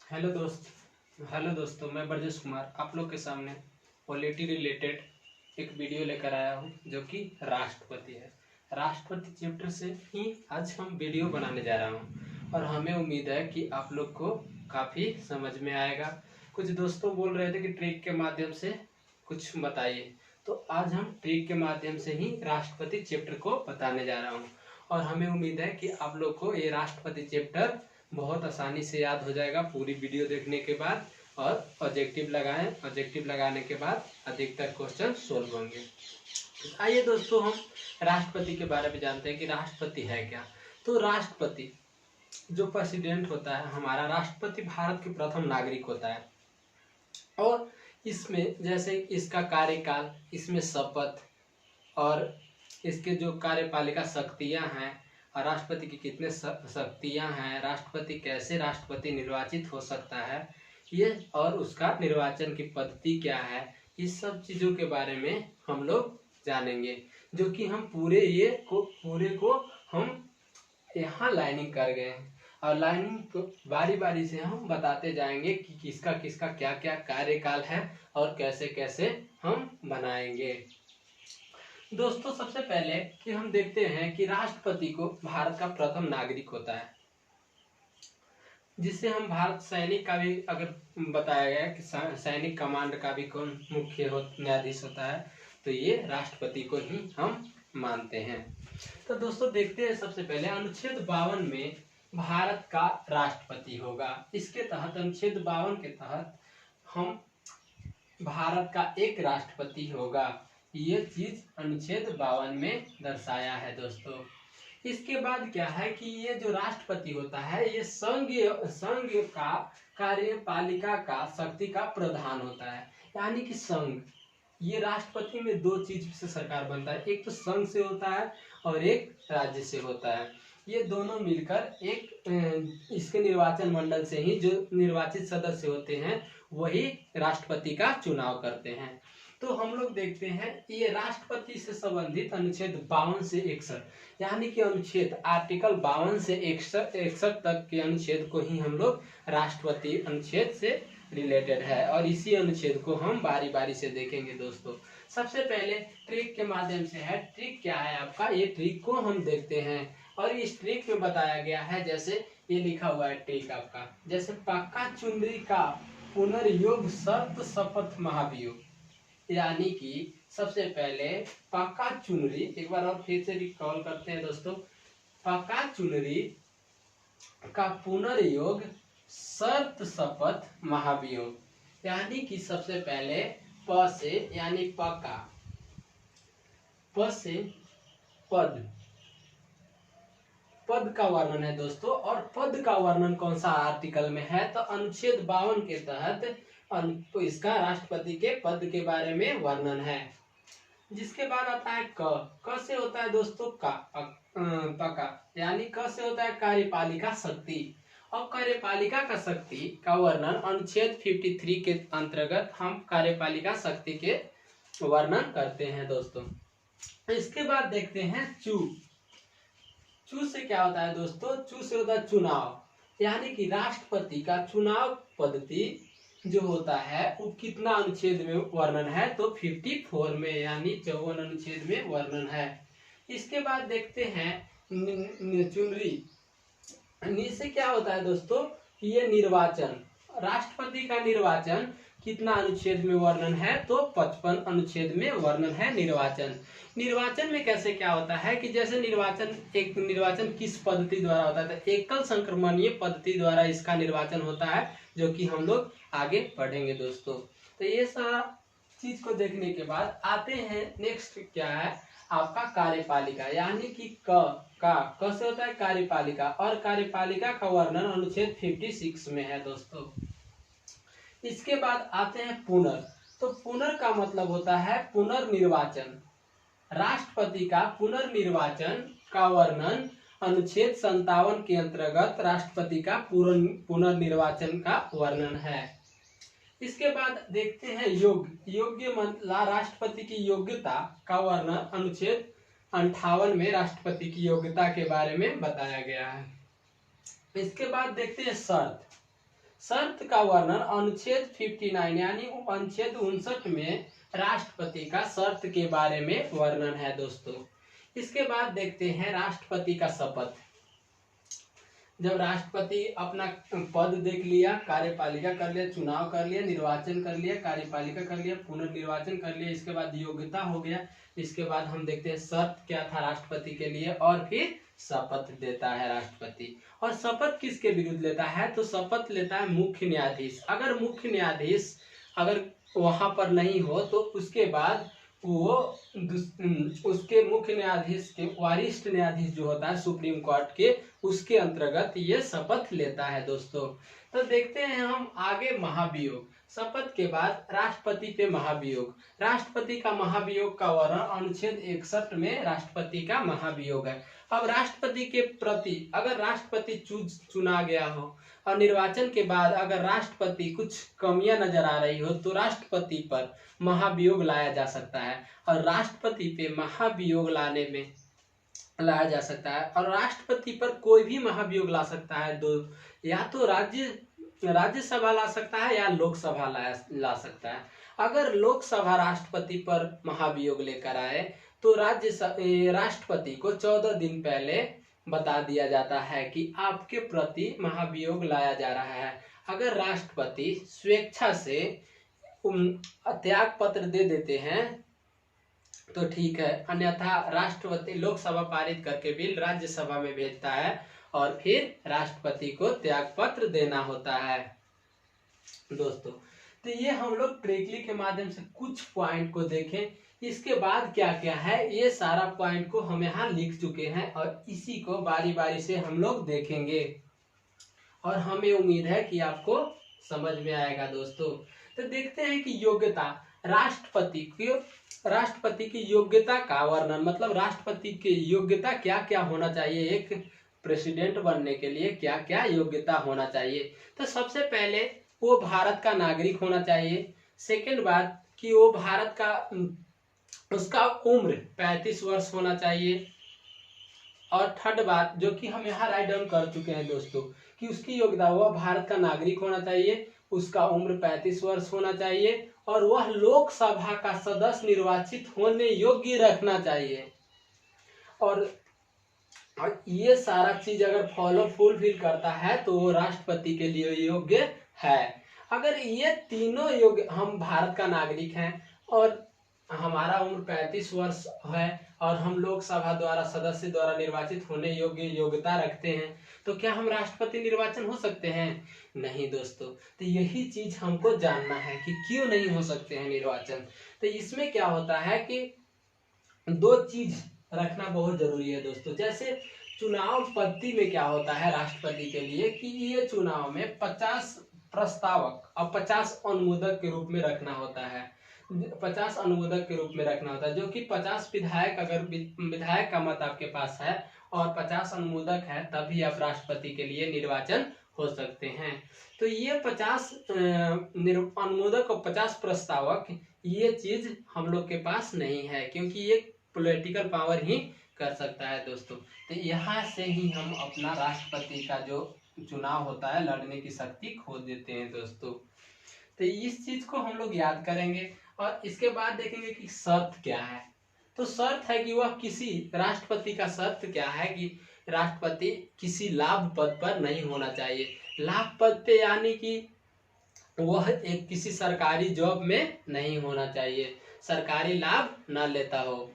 Hello दोस्तों, मैं ब्रजेश कुमार आप लोग के सामने पॉलिटी रिलेटेड एक वीडियो लेकर आया हूं जो कि राष्ट्रपति है। राष्ट्रपति चैप्टर से ही आज हम वीडियो बनाने जा रहा हूं और हमें उम्मीद है कि आप लोग को काफ़ी समझ में आएगा। कुछ दोस्तों बोल रहे थे कि ट्रिक के माध्यम से कुछ बताइए, तो आज हम ट्रिक के माध्यम से ही राष्ट्रपति चैप्टर को बताने जा रहा हूँ और हमें उम्मीद है कि आप लोग को ये राष्ट्रपति चैप्टर बहुत आसानी से याद हो जाएगा पूरी वीडियो देखने के बाद। और ऑब्जेक्टिव लगाएं, ऑब्जेक्टिव लगाने के बाद अधिकतर क्वेश्चन सोल्व होंगे। आइए दोस्तों, हम राष्ट्रपति के बारे में जानते हैं कि राष्ट्रपति है क्या। तो राष्ट्रपति जो प्रेसिडेंट होता है, हमारा राष्ट्रपति भारत के प्रथम नागरिक होता है और इसमें जैसे इसका कार्यकाल, इसमें शपथ और इसके जो कार्यपालिका शक्तियां हैं और राष्ट्रपति की कितने शक्तियां हैं, राष्ट्रपति कैसे राष्ट्रपति निर्वाचित हो सकता है ये, और उसका निर्वाचन की पद्धति क्या है, इस सब चीज़ों के बारे में हम लोग जानेंगे। जो कि हम पूरे को हम यहाँ लाइनिंग कर गए हैं और लाइनिंग को बारी बारी से हम बताते जाएंगे कि किसका किसका क्या क्या कार्यकाल है और कैसे कैसे हम बनाएंगे। दोस्तों, सबसे पहले कि हम देखते हैं कि राष्ट्रपति को भारत का प्रथम नागरिक होता है, जिससे हम भारत सैनिक का भी अगर बताया गया कि सैनिक कमांड का भी कौन मुख्य न्यायाधीश होता है, तो ये राष्ट्रपति को ही हम मानते हैं। तो दोस्तों देखते हैं, सबसे पहले अनुच्छेद 52 में भारत का राष्ट्रपति होगा। इसके तहत अनुच्छेद 52 के तहत हम भारत का एक राष्ट्रपति होगा, ये चीज अनुच्छेद 52 में दर्शाया है दोस्तों। इसके बाद क्या है कि ये जो राष्ट्रपति होता है ये संघ का कार्यपालिका का शक्ति का प्रधान होता है, यानी कि संघ, ये राष्ट्रपति में दो चीज से सरकार बनता है, एक तो संघ से होता है और एक राज्य से होता है। ये दोनों मिलकर एक इसके निर्वाचन मंडल से ही जो निर्वाचित सदस्य होते हैं वही राष्ट्रपति का चुनाव करते हैं। तो हम लोग देखते हैं ये राष्ट्रपति से संबंधित अनुच्छेद 52 से 61, यानी कि अनुच्छेद आर्टिकल 52 से 61 तक के अनुच्छेद को ही हम लोग राष्ट्रपति अनुच्छेद से रिलेटेड है और इसी अनुच्छेद को हम बारी बारी से देखेंगे दोस्तों। सबसे पहले ट्रिक के माध्यम से है। ट्रिक क्या है आपका, ये ट्रिक को हम देखते हैं और इस ट्रिक में बताया गया है, जैसे ये लिखा हुआ है ट्रिक आपका, जैसे पक्का चुनरी का पुनर्योग शर्त शपथ महाभियोग, यानी कि सबसे पहले पक्का चुनरी, एक बार और फिर से रिकॉल करते हैं दोस्तों, पक्का चुनरी का पुनर्योग शर्त शपथ महाभियोग, यानी कि सबसे पहले प से यानी पक्का, प से पद, पद का वर्णन है दोस्तों। और पद का वर्णन कौन सा आर्टिकल में है, तो अनुच्छेद 52 के तहत तो इसका राष्ट्रपति के पद के बारे में वर्णन है। जिसके बाद आता है क से होता है दोस्तों पक्का, यानी क से होता है कार्यपालिका शक्ति, और कार्यपालिका का शक्ति का वर्णन अनुच्छेद 53 के अंतर्गत हम कार्यपालिका शक्ति के वर्णन करते हैं दोस्तों। इसके बाद देखते हैं चू से क्या होता है दोस्तों, चू से होता है चुनाव, यानी कि राष्ट्रपति का चुनाव पद्धति जो होता है वो कितना अनुच्छेद में वर्णन है, तो 54 में, यानी 54 अनुच्छेद में वर्णन है। इसके बाद देखते हैं चुनरी, नी से क्या होता है दोस्तों कि ये निर्वाचन, राष्ट्रपति का निर्वाचन कितना अनुच्छेद में वर्णन है, तो 55 अनुच्छेद में वर्णन है निर्वाचन। निर्वाचन में कैसे क्या होता है कि जैसे निर्वाचन किस पद्धति द्वारा होता है, तो एकल संक्रमणीय पद्धति द्वारा इसका निर्वाचन होता है, जो कि हम लोग आगे पढ़ेंगे दोस्तों। तो ये सारा चीज को देखने के बाद आते हैं नेक्स्ट क्या है आपका कार्यपालिका, यानी कि क से होता है कार्यपालिका, और कार्यपालिका का वर्णन अनुच्छेद 56 में है दोस्तों। इसके बाद आते हैं पुनर, तो पुनर का मतलब होता है पुनर्निर्वाचन, राष्ट्रपति का पुनर्निर्वाचन का वर्णन अनुच्छेद 57 के अंतर्गत राष्ट्रपति का पुनर्निर्वाचन का वर्णन है। इसके बाद देखते हैं योग्य राष्ट्रपति की योग्यता का वर्णन अनुच्छेद 58 में राष्ट्रपति की योग्यता के बारे में बताया गया है। इसके बाद देखते हैं शर्त, शर्त का वर्णन अनुच्छेद 59 यानी अनुच्छेद 59 में राष्ट्रपति का शर्त के बारे में वर्णन है दोस्तों। इसके बाद देखते हैं राष्ट्रपति का शपथ। जब राष्ट्रपति अपना पद देख लिया, कार्यपालिका कर लिया, चुनाव कर लिया, निर्वाचन कर लिया, कार्यपालिका कर लिया, पुनर्निर्वाचन कर लिया, इसके बाद योग्यता हो गया, इसके बाद हम देखते हैं शर्त क्या था राष्ट्रपति के लिए, और फिर शपथ देता है राष्ट्रपति। और शपथ किसके विरुद्ध लेता है? तो शपथ लेता है मुख्य न्यायाधीश। अगर मुख्य न्यायाधीश अगर वहां पर नहीं हो तो उसके बाद वो उसके मुख्य न्यायाधीश के वरिष्ठ न्यायाधीश जो होता है सुप्रीम कोर्ट के, उसके अंतर्गत ये शपथ लेता है दोस्तों। तो देखते हैं हम आगे महाभियोग। शपथ के बाद राष्ट्रपति पे महाभियोग। राष्ट्रपति का महाभियोग का वर्णन अनुच्छेद 61 में राष्ट्रपति का महाभियोग है। अब राष्ट्रपति के प्रति अगर राष्ट्रपति चुना गया हो और निर्वाचन के बाद अगर राष्ट्रपति कुछ कमियां नजर आ रही हो तो राष्ट्रपति पर महाभियोग लाया जा सकता है। और राष्ट्रपति पे महाभियोग लाया जा सकता है और राष्ट्रपति पर कोई भी महाभियोग ला सकता है। दो, या तो राज्यसभा ला सकता है या लोकसभा ला सकता है। अगर लोकसभा राष्ट्रपति पर महाभियोग लेकर आए तो राष्ट्रपति को 14 दिन पहले बता दिया जाता है कि आपके प्रति महाभियोग लाया जा रहा है। अगर राष्ट्रपति स्वेच्छा से त्याग पत्र दे देते हैं तो ठीक है, अन्यथा राष्ट्रपति लोकसभा पारित करके बिल राज्यसभा में भेजता है और फिर राष्ट्रपति को त्याग पत्र देना होता है दोस्तों। तो ये हम लोग ट्रिकली के माध्यम से कुछ पॉइंट को देखें। इसके बाद क्या क्या है ये सारा पॉइंट को हम यहाँ लिख चुके हैं और इसी को बारी बारी से हम लोग देखेंगे और हमें उम्मीद है कि आपको समझ में आएगा दोस्तों। तो देखते हैं कि योग्यता, राष्ट्रपति की योग्यता का वर्णन, मतलब राष्ट्रपति की योग्यता क्या क्या होना चाहिए, एक प्रेसिडेंट बनने के लिए क्या क्या योग्यता होना चाहिए। तो सबसे पहले वो भारत का नागरिक होना चाहिए। सेकंड बात कि वो भारत का उसका उम्र 35 वर्ष होना चाहिए। और थर्ड बात जो कि हम यहाँ राइट डाउन कर चुके हैं दोस्तों कि उसकी योग्यता, वह भारत का नागरिक होना चाहिए, उसका उम्र 35 वर्ष होना चाहिए और वह लोकसभा का सदस्य निर्वाचित होने योग्य रखना चाहिए। और ये सारा चीज अगर फुलफिल करता है तो वो राष्ट्रपति के लिए योग्य है। अगर ये तीनों योग्य, हम भारत का नागरिक हैं और हमारा उम्र 35 वर्ष है और हम लोकसभा द्वारा सदस्य द्वारा निर्वाचित होने योग्य योग्यता रखते हैं, तो क्या हम राष्ट्रपति निर्वाचन हो सकते हैं? नहीं दोस्तों। तो यही चीज हमको जानना है कि क्यों नहीं हो सकते हैं निर्वाचन। तो इसमें क्या होता है कि दो चीज रखना बहुत जरूरी है दोस्तों। जैसे चुनाव पद्धति में क्या होता है राष्ट्रपति के लिए कि ये चुनाव में 50 प्रस्तावक और 50 अनुमोदक के रूप में रखना होता है। 50 अनुमोदक के रूप में रखना होता है, जो कि 50 विधायक, अगर विधायक का मत आपके पास है और 50 अनुमोदक है तभी आप राष्ट्रपति के लिए निर्वाचन हो सकते हैं। तो ये 50 अनुमोदक और 50 प्रस्तावक, ये चीज हम लोग के पास नहीं है क्योंकि ये पॉलिटिकल पावर ही कर सकता है दोस्तों। तो यहाँ से ही हम अपना राष्ट्रपति का जो चुनाव होता है लड़ने की शक्ति खो देते हैं दोस्तों। तो इस चीज को हम लोग याद करेंगे और इसके बाद देखेंगे कि शर्त क्या है। तो शर्त है कि वह किसी, राष्ट्रपति का शर्त क्या है कि राष्ट्रपति किसी लाभ पद पर नहीं होना चाहिए। लाभ पद पे यानी कि वह एक किसी सरकारी जॉब में नहीं होना चाहिए, सरकारी लाभ ना लेता हो।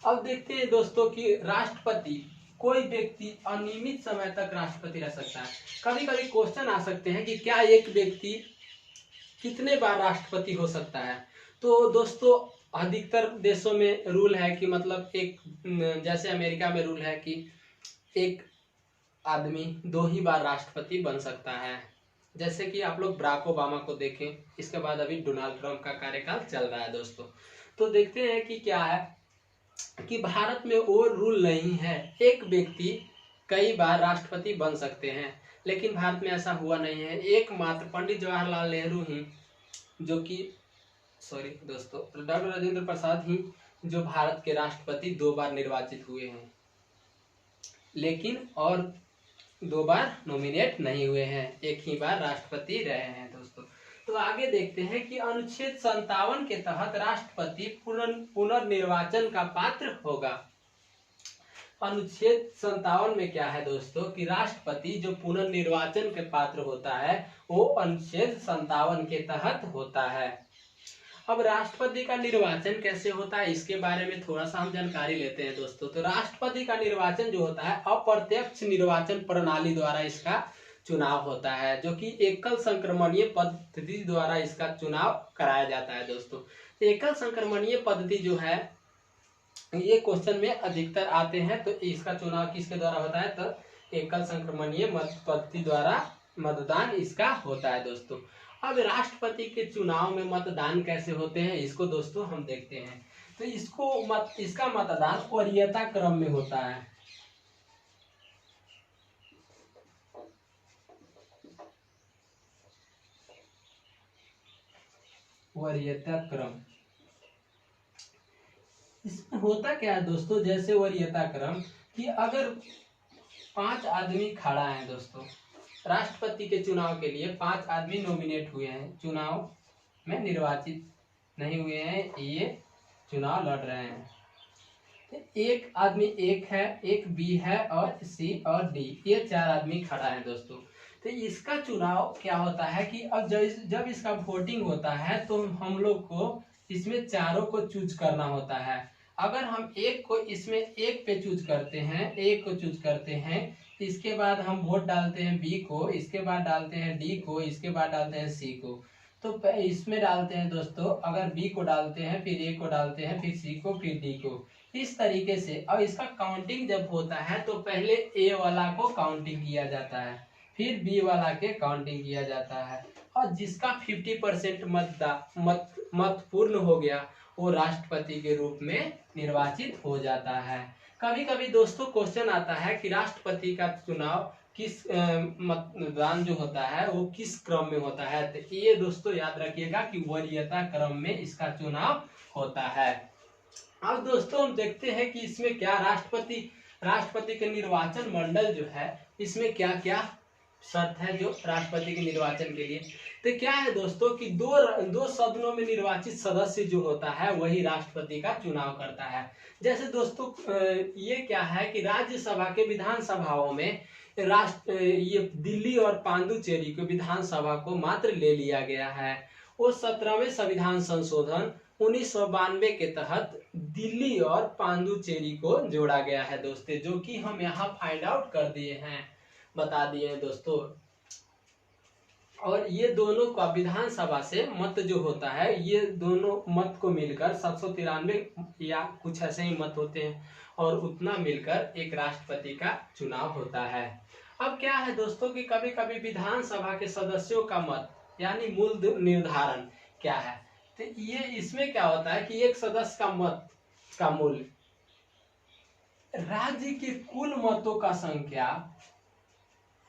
अब देखते हैं दोस्तों कि राष्ट्रपति, कोई व्यक्ति अनियमित समय तक राष्ट्रपति रह सकता है। कभी कभी क्वेश्चन आ सकते हैं कि क्या एक व्यक्ति कितने बार राष्ट्रपति हो सकता है। तो दोस्तों अधिकतर देशों में रूल है कि मतलब एक, जैसे अमेरिका में रूल है कि एक आदमी 2 ही बार राष्ट्रपति बन सकता है। जैसे कि आप लोग बराक ओबामा को देखें, इसके बाद अभी डोनाल्ड ट्रंप का कार्यकाल चल रहा है दोस्तों। तो देखते हैं कि क्या है कि भारत में वो रूल नहीं है, एक व्यक्ति कई बार राष्ट्रपति बन सकते हैं, लेकिन भारत में ऐसा हुआ नहीं है। एकमात्र पंडित जवाहरलाल नेहरू ही जो कि दोस्तों डॉक्टर राजेंद्र प्रसाद ही जो भारत के राष्ट्रपति 2 बार निर्वाचित हुए हैं। लेकिन और दो बार नॉमिनेट नहीं हुए हैं, एक ही बार राष्ट्रपति रहे हैं दोस्तों। तो आगे देखते हैं कि अनुच्छेद 57 के तहत राष्ट्रपति पुनर्निर्वाचन का पात्र होगा। अनुच्छेद 57 में क्या है दोस्तों कि राष्ट्रपति जो पुनर्निर्वाचन के पात्र होता है वो अनुच्छेद 57 के तहत होता है। अब राष्ट्रपति का निर्वाचन कैसे होता है इसके बारे में थोड़ा सा हम जानकारी लेते हैं दोस्तों। तो राष्ट्रपति का निर्वाचन जो होता है अप्रत्यक्ष निर्वाचन प्रणाली द्वारा इसका चुनाव होता है, जो कि एकल संक्रमणीय पद्धति द्वारा इसका चुनाव कराया जाता है दोस्तों। एकल संक्रमणीय पद्धति जो है ये क्वेश्चन में अधिकतर आते हैं। तो इसका चुनाव किसके द्वारा होता है, तो एकल संक्रमणीय पद्धति द्वारा मतदान इसका होता है दोस्तों। अब राष्ट्रपति के चुनाव में मतदान कैसे होते हैं इसको दोस्तों हम देखते हैं। तो इसका मतदान वरीयता क्रम में होता है। वरीयता क्रम इसमें होता क्या है दोस्तों, जैसे वरीयता क्रम कि अगर 5 आदमी खड़ा है दोस्तों, राष्ट्रपति के चुनाव के लिए 5 आदमी नॉमिनेट हुए हैं, चुनाव में निर्वाचित नहीं हुए हैं, ये चुनाव लड़ रहे हैं। तो एक आदमी एक है, एक बी है और सी और डी, ये 4 आदमी खड़ा है दोस्तों। तो इसका चुनाव क्या होता है कि अब जब इसका वोटिंग होता है तो हम लोग को इसमें चारों को चूज करना होता है। अगर हम एक को इसमें एक पे चूज करते हैं, एक को चूज करते हैं, इसके बाद हम वोट डालते हैं बी को, इसके बाद डालते हैं डी को, इसके बाद डालते हैं सी को। तो इसमें डालते हैं दोस्तों, अगर बी को डालते हैं, फिर ए को डालते हैं, फिर सी को, फिर डी को, इस तरीके से। अब इसका काउंटिंग जब होता है तो पहले ए वाला को काउंटिंग किया जाता है, फिर बी वाला के काउंटिंग किया जाता है, और जिसका 50% मत पूर्ण हो गया वो राष्ट्रपति के रूप में निर्वाचित हो जाता है। कभी कभी दोस्तों क्वेश्चन आता है कि राष्ट्रपति का चुनाव किस मतदान जो होता है वो किस क्रम में होता है। तो ये दोस्तों याद रखिएगा कि वरीयता क्रम में इसका चुनाव होता है। अब दोस्तों हम देखते हैं कि इसमें क्या राष्ट्रपति के निर्वाचन मंडल जो है इसमें क्या क्या शर्त है जो राष्ट्रपति के निर्वाचन के लिए। तो क्या है दोस्तों कि दो सदनों में निर्वाचित सदस्य जो होता है वही राष्ट्रपति का चुनाव करता है। जैसे दोस्तों ये क्या है कि राज्यसभा के विधानसभाओं में ये दिल्ली और पांडुचेरी को विधानसभा को मात्र ले लिया गया है। वो 17वें संविधान संशोधन 1992 के तहत दिल्ली और पांडुचेरी को जोड़ा गया है दोस्तों, जो कि हम यहाँ फाइंड आउट कर दिए हैं, बता दिए हैं दोस्तों। और ये दोनों का विधानसभा से मत जो होता है, ये दोनों मत को मिलकर 793 या कुछ ऐसे ही मत होते हैं, और उतना मिलकर एक राष्ट्रपति का चुनाव होता है। अब क्या है दोस्तों कि कभी कभी विधानसभा के सदस्यों का मत यानी मूल निर्धारण क्या है, तो ये इसमें क्या होता है कि एक सदस्य का मत का मूल्य राज्य के कुल मतों का संख्या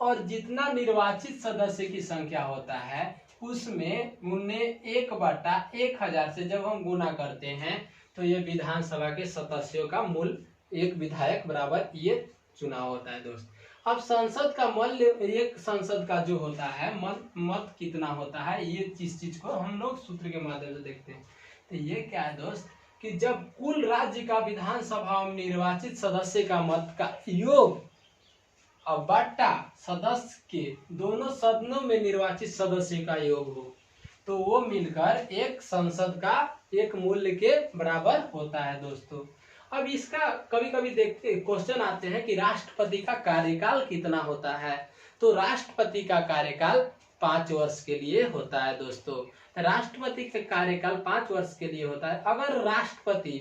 और जितना निर्वाचित सदस्य की संख्या होता है उसमें उन्हें 1/1000 से जब हम गुना करते हैं तो ये विधानसभा के सदस्यों का मूल्य एक विधायक बराबर ये चुनाव होता है दोस्त। अब संसद का मूल्य, एक संसद का जो होता है मत कितना होता है, ये चीज को हम लोग सूत्र के माध्यम से देखते हैं। तो ये क्या है दोस्त कि जब कुल राज्य का विधानसभा में निर्वाचित सदस्य का मत का योग और बट्टा सदस्य के दोनों सदनों में निर्वाचित सदस्य का योग हो तो वो मिलकर एक संसद का एक मूल्य के बराबर होता है दोस्तों। अब इसका कभी कभी देखते क्वेश्चन आते हैं कि राष्ट्रपति का कार्यकाल कितना होता है, तो राष्ट्रपति का कार्यकाल 5 वर्ष के लिए होता है दोस्तों। राष्ट्रपति का कार्यकाल 5 वर्ष के लिए होता है। अगर राष्ट्रपति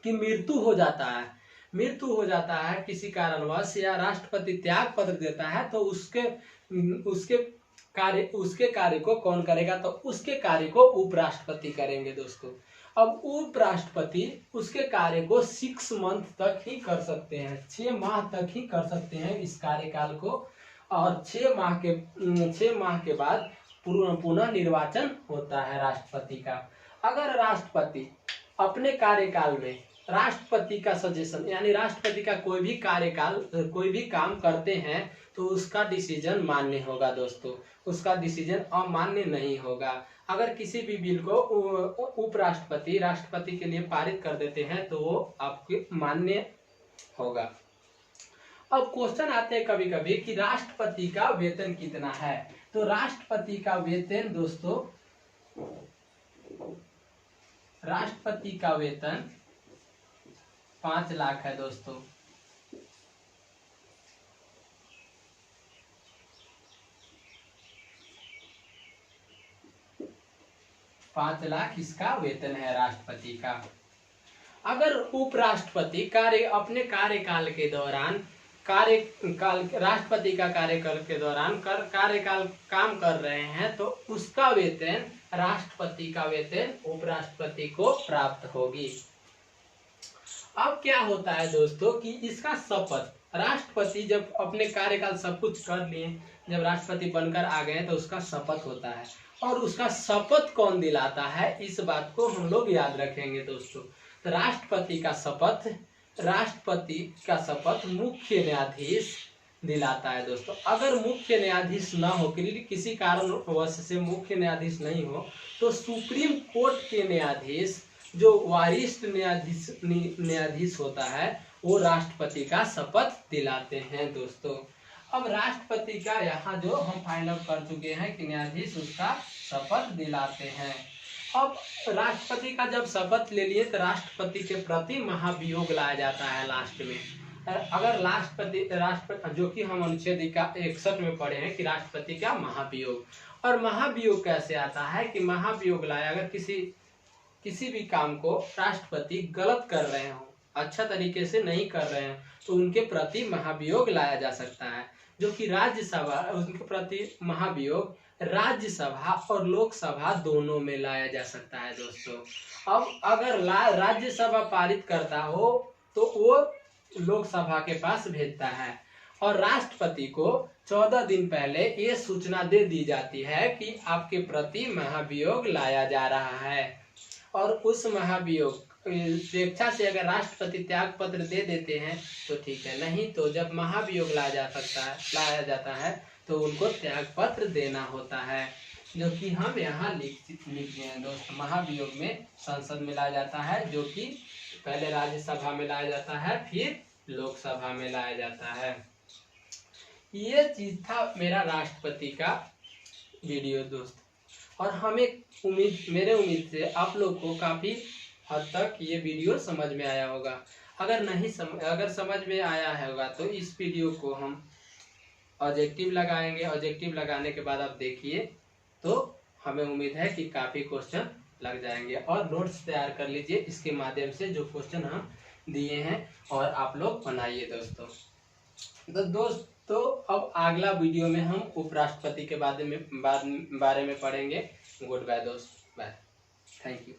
की मृत्यु हो जाता है किसी कारणवश या राष्ट्रपति त्याग पत्र देता है तो उसके कार्य को कौन करेगा, तो उसके कार्य को उपराष्ट्रपति करेंगे दोस्तों। अब उपराष्ट्रपति उसके कार्य को 6 मंथ तक ही कर सकते हैं, 6 माह तक ही कर सकते हैं इस कार्यकाल को, और 6 माह के बाद पुनः निर्वाचन होता है राष्ट्रपति का। अगर राष्ट्रपति अपने कार्यकाल में राष्ट्रपति का सजेशन, यानी राष्ट्रपति का कोई भी कार्यकाल, कोई भी काम करते हैं तो उसका डिसीजन मान्य होगा दोस्तों, उसका डिसीजन अमान्य नहीं होगा। अगर किसी भी बिल को उपराष्ट्रपति राष्ट्रपति के लिए पारित कर देते हैं तो वो आपके मान्य होगा। अब क्वेश्चन आते हैं कभी कभी कि राष्ट्रपति का वेतन कितना है। तो राष्ट्रपति का वेतन दोस्तों, राष्ट्रपति का वेतन 5 लाख है दोस्तों। पांच लाख इसका वेतन है राष्ट्रपति का। अगर उपराष्ट्रपति अपने कार्यकाल के दौरान राष्ट्रपति का कार्यकाल के दौरान कार्यकाल काम कर रहे हैं तो उसका वेतन, राष्ट्रपति का वेतन उपराष्ट्रपति को प्राप्त होगी। अब क्या होता है दोस्तों कि इसका शपथ, राष्ट्रपति जब अपने कार्यकाल सब कुछ कर लिए, जब राष्ट्रपति बनकर आ गए तो उसका शपथ होता है, और उसका शपथ कौन दिलाता है इस बात को हम लोग याद रखेंगे दोस्तों। तो राष्ट्रपति का शपथ मुख्य न्यायाधीश दिलाता है दोस्तों। अगर मुख्य न्यायाधीश न हो, किसी कारणवश से मुख्य न्यायाधीश नहीं हो, तो सुप्रीम कोर्ट के न्यायाधीश, जो वरिष्ठ न्यायाधीश होता है, वो राष्ट्रपति का शपथ दिलाते हैं दोस्तों। अब राष्ट्रपति का यहाँ जो हम फाइनल कर चुके हैं कि न्यायाधीश उसका शपथ दिलाते हैं। अब राष्ट्रपति का जब शपथ ले लिए तो राष्ट्रपति के प्रति महाभियोग लाया जाता है लास्ट में। अगर राष्ट्रपति जो कि हम अनुच्छेद 61 में पढ़े हैं कि राष्ट्रपति का महाभियोग, और महाभियोग कैसे आता है कि महाभियोग लाया, अगर किसी भी काम को राष्ट्रपति गलत कर रहे हो, अच्छा तरीके से नहीं कर रहे हैं, तो उनके प्रति महाभियोग लाया जा सकता है, जो कि राज्यसभा, उनके प्रति महाभियोग राज्यसभा और लोकसभा दोनों में लाया जा सकता है दोस्तों। अब अगर राज्यसभा पारित करता हो तो वो लोकसभा के पास भेजता है, और राष्ट्रपति को 14 दिन पहले ये सूचना दे दी जाती है कि आपके प्रति महाभियोग लाया जा रहा है। और उस महाभियोग स्वेच्छा से अगर राष्ट्रपति त्याग पत्र दे देते हैं तो ठीक है, नहीं तो जब महाभियोग लाया जाता है तो उनको त्याग पत्र देना होता है, जो कि हम यहाँ लिख हैं दोस्त। महाभियोग में संसद में लाया जाता है, जो कि पहले राज्यसभा में लाया जाता है, फिर लोकसभा में लाया जाता है। ये चीज था मेरा राष्ट्रपति का वीडियो दोस्त, और मेरे उम्मीद से आप लोग को काफी हद तक ये वीडियो समझ में आया होगा। अगर समझ में आया होगा तो इस वीडियो को हम ऑब्जेक्टिव लगाएंगे। ऑब्जेक्टिव लगाने के बाद आप देखिए तो हमें उम्मीद है कि काफी क्वेश्चन लग जाएंगे, और नोट्स तैयार कर लीजिए इसके माध्यम से जो क्वेश्चन हम दिए हैं, और आप लोग बनाइए दोस्तों। तो दोस्तों अब अगला वीडियो में हम उपराष्ट्रपति के बारे में पढ़ेंगे। गुड बाय दोस्त, बाय, थैंक यू।